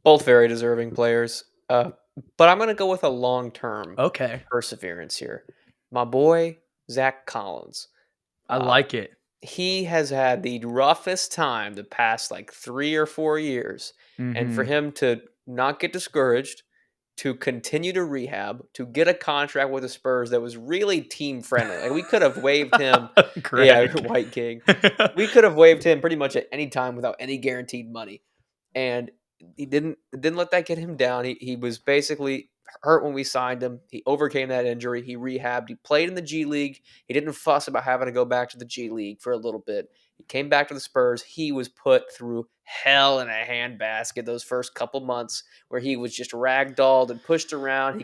Both very deserving players. But I'm going to go with a long-term Okay. perseverance here. My boy, Zach Collins. I Uh, like it. he has had the roughest time the past like 3 or 4 years. And for Mm-hmm. him to not get discouraged, to continue to rehab, to get a contract with the Spurs that was really team friendly. Like we could have waived him. Yeah, Greg. White King. We could have waived him pretty much at any time without any guaranteed money. And he didn't let that get him down. He was basically hurt when we signed him. He overcame that injury. He rehabbed. He played in the G League. He didn't fuss about having to go back to the G League for a little bit. He came back to the Spurs. He was put through hell in a handbasket those first couple months where he was just ragdolled and pushed around.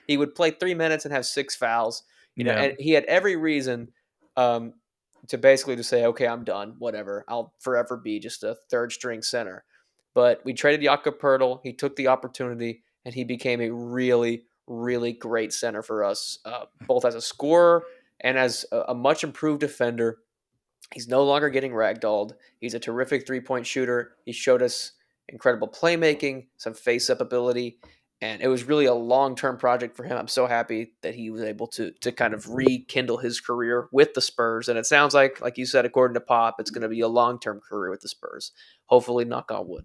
He would play 3 minutes and have 6 fouls. Yeah. And he had every reason um, to basically to say, okay, I'm done. Whatever. I'll forever be just a third string center. But we traded Jakob Pertl. He took the opportunity, and he became a really, really great center for us, both as a scorer and as a much improved defender. He's no longer getting ragdolled. He's a terrific three-point shooter. He showed us incredible playmaking, some face-up ability, and it was really a long-term project for him. I'm so happy that he was able to kind of rekindle his career with the Spurs. And it sounds like you said, according to Pop, it's going to be a long-term career with the Spurs. Hopefully, knock on wood.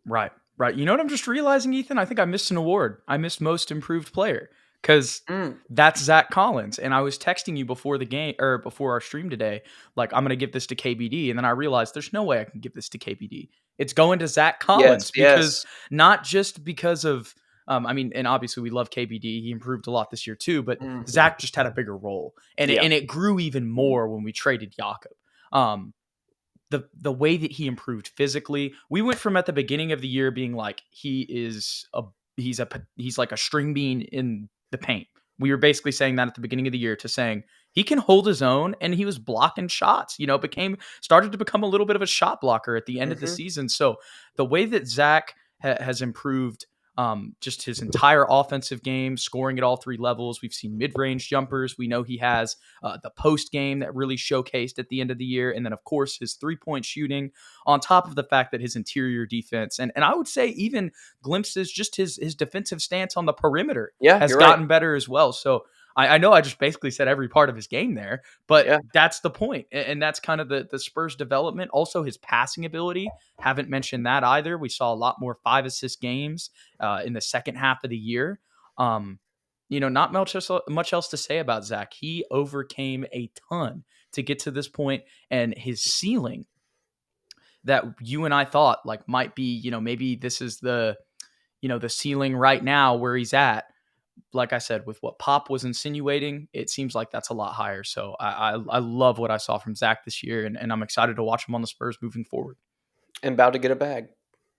Right. Right. You know what I'm just realizing, Ethan? I think I missed an award. I missed most improved player because Mm. that's Zach Collins. And I was texting you before the game or before our stream today, like, I'm going to give this to KBD. And then I realized there's no way I can give this to KBD. It's going to Zach Yes, Collins because yes. not just because of, I mean, and obviously we love KBD. He improved a lot this year too, but Mhm. Zach just had a bigger role. And Yeah. it grew even more when we traded Jakob. Um, the way that he improved physically. We went from at the beginning of the year being like he's like a string bean in the paint. We were basically saying that at the beginning of the year to saying he can hold his own and he was blocking shots, started to become a little bit of a shot blocker at the end of the Mhm. season. So the way that Zach has improved just his entire offensive game, scoring at all three levels. We've seen mid-range jumpers. We know he has the post game that really showcased at the end of the year. And then, of course, his three-point shooting on top of the fact that his interior defense and I would say even glimpses just his defensive stance on the perimeter Yeah, has you're right. gotten better as well. So I know I just basically said every part of his game there, but Yeah. that's the point. And that's kind of the Spurs development. Also, his passing ability. Haven't mentioned that either. We saw a lot more 5 assist games in the second half of the year. Um, not much else to say about Zach. He overcame a ton to get to this point, and his ceiling that you and I thought like might be, maybe this is the ceiling right now where he's at. Like I said, with what Pop was insinuating, it seems like that's a lot higher. So I love what I saw from Zach this year, and I'm excited to watch him on the Spurs moving forward. And about to get a bag.